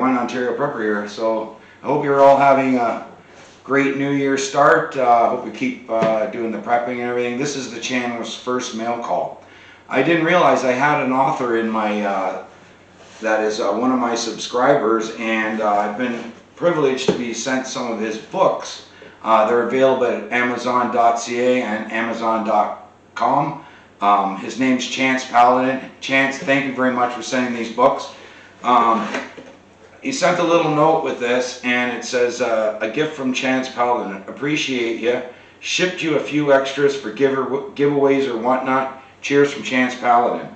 everyone, Ontario Prepper here. So I hope you're all having a great New Year start. I hope we keep doing the prepping and everything. This is the channel's first mail call. I didn't realize I had an author in my, that is one of my subscribers, and I've been privileged to be sent some of his books. They're available at Amazon.ca and Amazon.com. His name's Chance Paladin. Chance, thank you very much for sending these books. He sent a little note with this, and it says, a gift from Chance Paladin. Appreciate you. Shipped you a few extras for giveaways or whatnot. Cheers from Chance Paladin.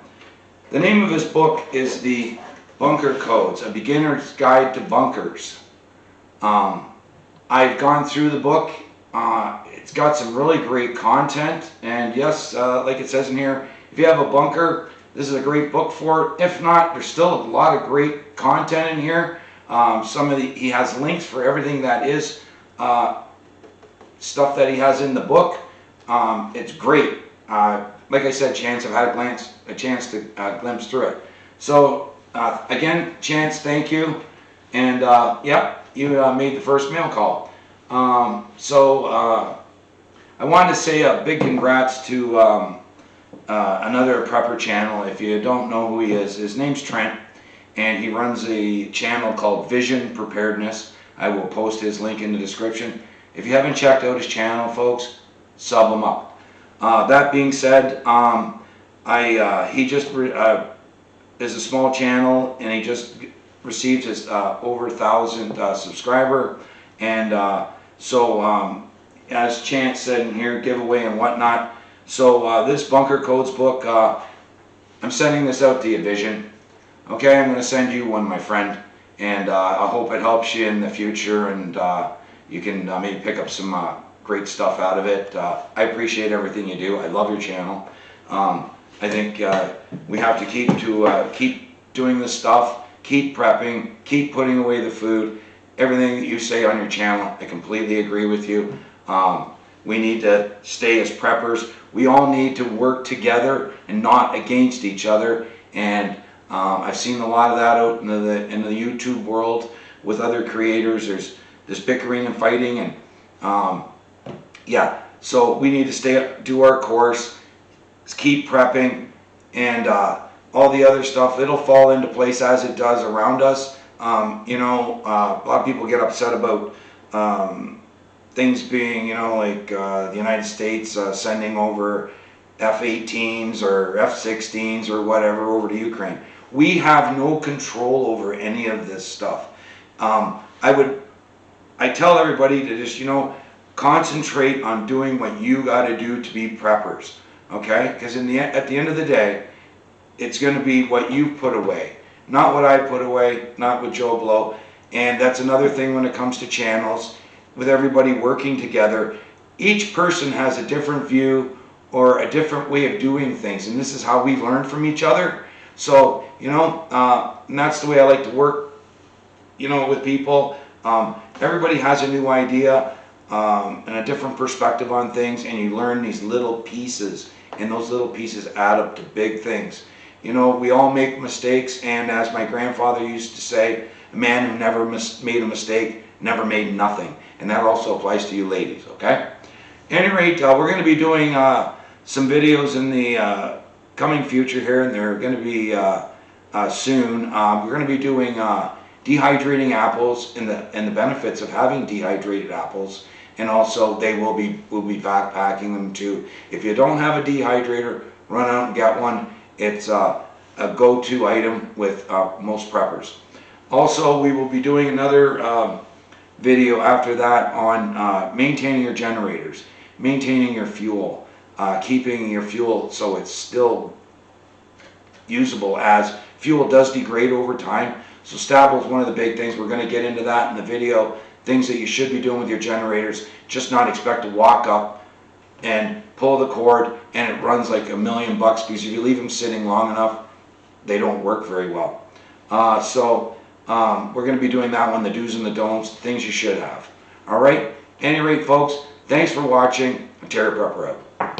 The name of his book is The Bunker Codes, A Beginner's Guide to Bunkers. I've gone through the book. It's got some really great content, and yes, like it says in here, if you have a bunker, this is a great book for it. If not, there's still a lot of great content in here. He has links for everything that is stuff that he has in the book. It's great. Like I said, Chance, I've had a chance to glimpse through it. So again, Chance, thank you. And yeah, you made the first mail call. I wanted to say a big congrats to another prepper channel. If you don't know who he is, his name's Trent, and he runs a channel called Vision Preparedness. I will post his link in the description. If you haven't checked out his channel, folks, sub him up. That being said, he just is a small channel, and he just received his over 1,000 subscriber, and as Chance said in here, giveaway and whatnot. So this Bunker Codes book, I'm sending this out to you, Vision. Okay, I'm going to send you one, my friend, and I hope it helps you in the future, and you can maybe pick up some great stuff out of it. I appreciate everything you do. I love your channel. I think we have to keep doing this stuff, keep prepping, keep putting away the food. Everything that you say on your channel, I completely agree with you. We need to stay as preppers. We all need to work together and not against each other. And I've seen a lot of that out in the YouTube world with other creators. There's this bickering and fighting, and yeah. So we need to do our course, keep prepping, and all the other stuff. It'll fall into place as it does around us. A lot of people get upset about things being, like the United States sending over F-18s or F-16s or whatever over to Ukraine. We have no control over any of this stuff. I tell everybody to just, concentrate on doing what you got to do to be preppers, okay? Because at the end of the day, it's going to be what you put away. Not what I put away, not what Joe Blow. And that's another thing when it comes to channels, with everybody working together. Each person has a different view or a different way of doing things, and this is how we learn from each other. So, and that's the way I like to work, with people. Everybody has a new idea and a different perspective on things, and you learn these little pieces, and those little pieces add up to big things. We all make mistakes, and as my grandfather used to say, a man who never made a mistake never made nothing. And that also applies to you ladies, okay? At any rate, we're going to be doing some videos in the coming future here, and they're going to be soon. We're going to be doing dehydrating apples and the benefits of having dehydrated apples, and also we'll be backpacking them too. If you don't have a dehydrator, run out and get one. It's a go-to item with most preppers. Also, we will be doing another video after that on maintaining your generators, maintaining your fuel, keeping your fuel so it's still usable, as fuel does degrade over time. So stable is one of the big things. We're going to get into that in the video, things that you should be doing with your generators. Just not expect to walk up and pull the cord and it runs like $1 million, because if you leave them sitting long enough, they don't work very well. We're going to be doing that one, the do's and the don'ts, things you should have. All right? At any rate, folks, thanks for watching. Ontario Prepper out.